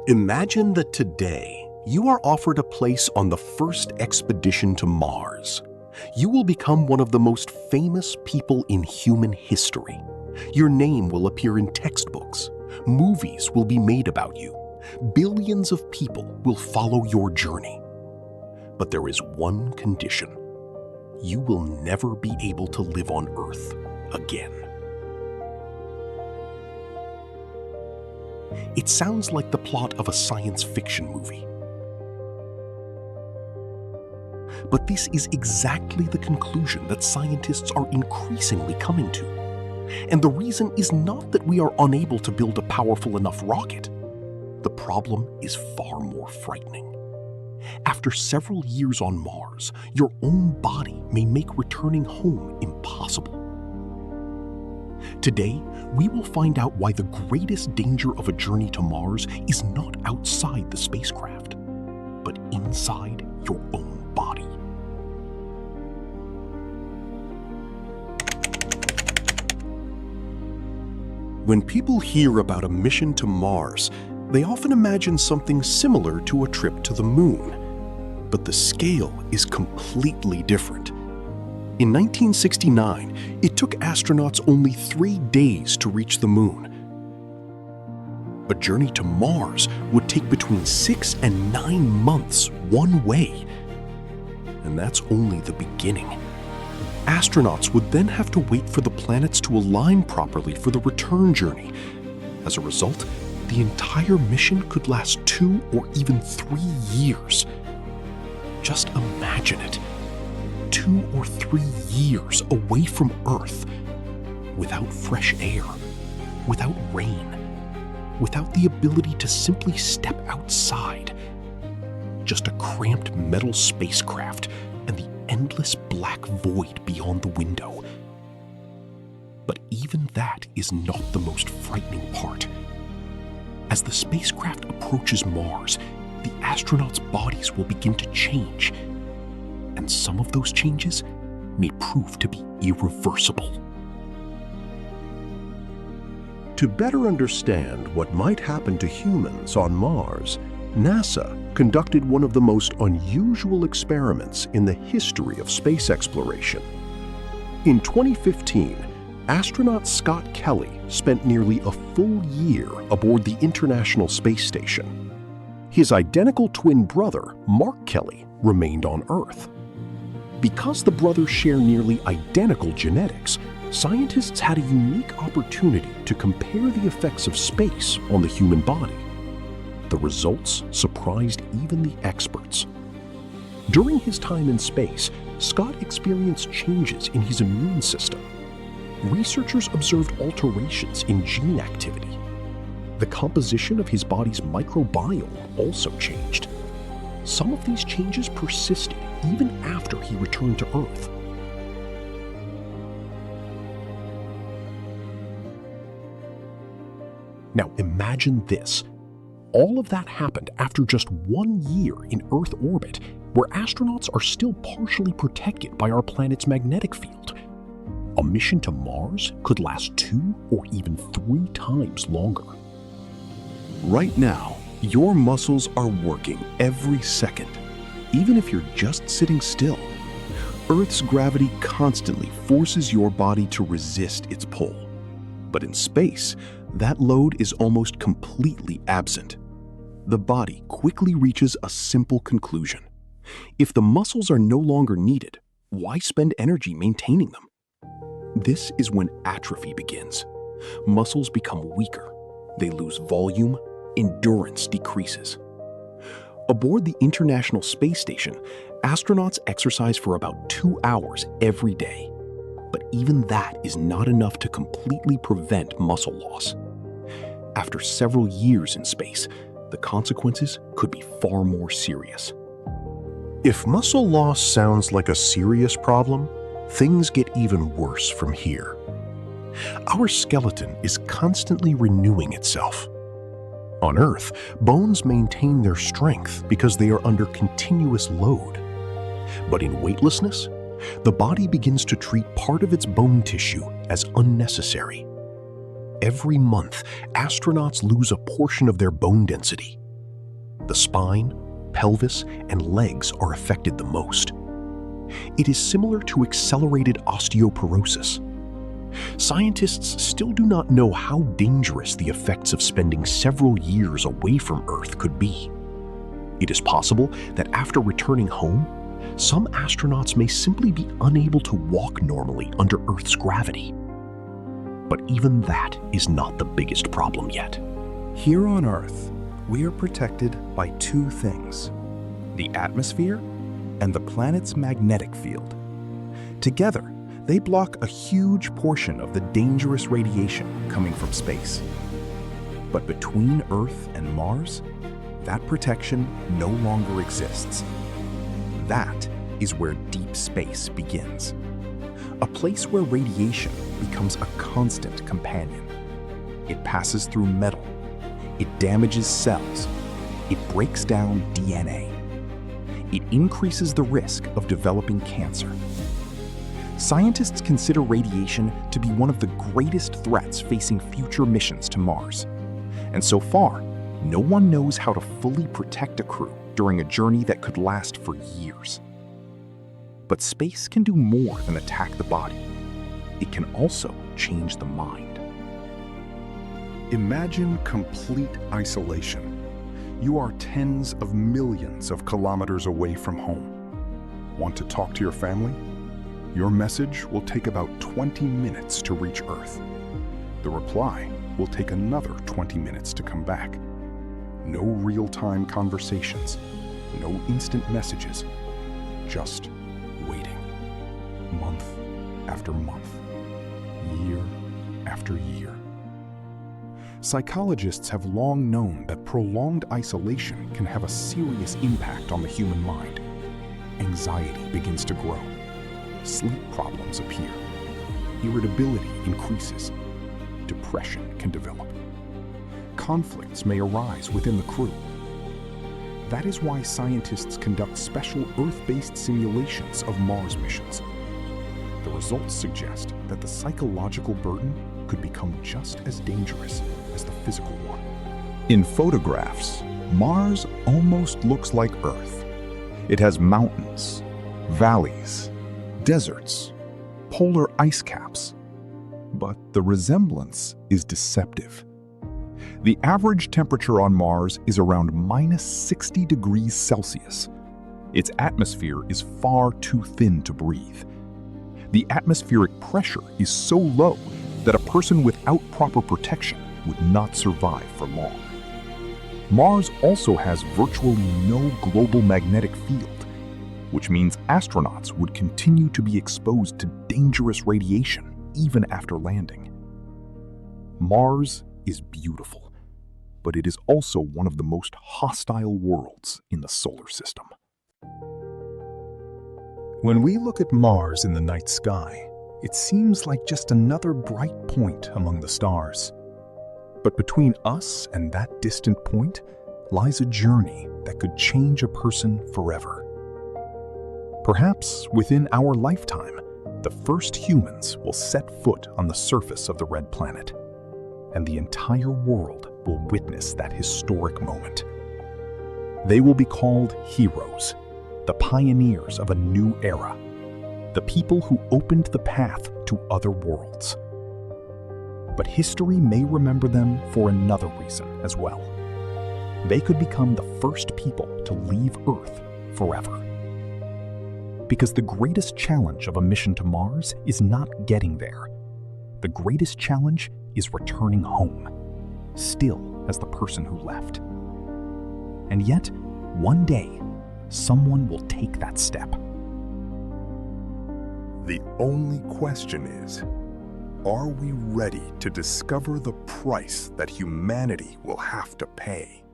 Imagine that today you are offered a place on the first expedition to Mars. You will become one of the most famous people in human history. Your name will appear in textbooks. Movies will be made about you. Billions of people will follow your journey. But there is one condition. You will never be able to live on Earth again. It sounds like the plot of a science fiction movie. But this is exactly the conclusion that scientists are increasingly coming to. And the reason is not that we are unable to build a powerful enough rocket. The problem is far more frightening. After several years on Mars, your own body may make returning home impossible. Today, we will find out why the greatest danger of a journey to Mars is not outside the spacecraft, but inside your own body. When people hear about a mission to Mars, they often imagine something similar to a trip to the moon. But the scale is completely different. In 1969, it took astronauts only 3 days to reach the moon. A journey to Mars would take between 6 and 9 months one way. And that's only the beginning. Astronauts would then have to wait for the planets to align properly for the return journey. As a result, the entire mission could last 2 or even 3 years. Just imagine it. 2 or 3 years away from Earth, without fresh air, without rain, without the ability to simply step outside. Just a cramped metal spacecraft and the endless black void beyond the window. But even that is not the most frightening part. As the spacecraft approaches Mars, the astronauts' bodies will begin to change. And some of those changes may prove to be irreversible. To better understand what might happen to humans on Mars, NASA conducted one of the most unusual experiments in the history of space exploration. In 2015, astronaut Scott Kelly spent nearly a full year aboard the International Space Station. His identical twin brother, Mark Kelly, remained on Earth. Because the brothers share nearly identical genetics, scientists had a unique opportunity to compare the effects of space on the human body. The results surprised even the experts. During his time in space, Scott experienced changes in his immune system. Researchers observed alterations in gene activity. The composition of his body's microbiome also changed. Some of these changes persisted even after he returned to Earth. Now imagine this. All of that happened after just 1 year in Earth orbit, where astronauts are still partially protected by our planet's magnetic field. A mission to Mars could last 2 or even 3 times longer. Right now, your muscles are working every second, even if you're just sitting still. Earth's gravity constantly forces your body to resist its pull. But in space, that load is almost completely absent. The body quickly reaches a simple conclusion. If the muscles are no longer needed, why spend energy maintaining them? This is when atrophy begins. Muscles become weaker. They lose volume. Endurance decreases. Aboard the International Space Station, astronauts exercise for about 2 hours every day. But even that is not enough to completely prevent muscle loss. After several years in space, the consequences could be far more serious. If muscle loss sounds like a serious problem, things get even worse from here. Our skeleton is constantly renewing itself. On Earth, bones maintain their strength because they are under continuous load. But in weightlessness, the body begins to treat part of its bone tissue as unnecessary. Every month, astronauts lose a portion of their bone density, The spine, pelvis, and legs are affected the most. It is similar to accelerated osteoporosis. Scientists still do not know how dangerous the effects of spending several years away from Earth could be. It is possible that after returning home, some astronauts may simply be unable to walk normally under Earth's gravity. But even that is not the biggest problem yet. Here on Earth, we are protected by two things: the atmosphere and the planet's magnetic field. Together, they block a huge portion of the dangerous radiation coming from space. But between Earth and Mars, that protection no longer exists. That is where deep space begins. A place where radiation becomes a constant companion. It passes through metal. It damages cells. It breaks down DNA. It increases the risk of developing cancer. Scientists consider radiation to be one of the greatest threats facing future missions to Mars. And so far, no one knows how to fully protect a crew during a journey that could last for years. But space can do more than attack the body. It can also change the mind. Imagine complete isolation. You are tens of millions of kilometers away from home. Want to talk to your family? Your message will take about 20 minutes to reach Earth. The reply will take another 20 minutes to come back. No real-time conversations, no instant messages, just waiting. Month after month, year after year. Psychologists have long known that prolonged isolation can have a serious impact on the human mind. Anxiety begins to grow. Sleep problems appear. Irritability increases. Depression can develop. Conflicts may arise within the crew. That is why scientists conduct special Earth-based simulations of Mars missions. The results suggest that the psychological burden could become just as dangerous as the physical one. In photographs, Mars almost looks like Earth. It has mountains, valleys, deserts, polar ice caps. But the resemblance is deceptive. The average temperature on Mars is around -60 degrees Celsius. Its atmosphere is far too thin to breathe. The atmospheric pressure is so low that a person without proper protection would not survive for long. Mars also has virtually no global magnetic field, which means astronauts would continue to be exposed to dangerous radiation even after landing. Mars is beautiful, but it is also one of the most hostile worlds in the solar system. When we look at Mars in the night sky, it seems like just another bright point among the stars. But between us and that distant point lies a journey that could change a person forever. Perhaps within our lifetime, the first humans will set foot on the surface of the red planet, and the entire world will witness that historic moment. They will be called heroes, the pioneers of a new era, the people who opened the path to other worlds. But history may remember them for another reason as well. They could become the first people to leave Earth forever. Because the greatest challenge of a mission to Mars is not getting there. The greatest challenge is returning home, still as the person who left. And yet, one day, someone will take that step. The only question is, are we ready to discover the price that humanity will have to pay?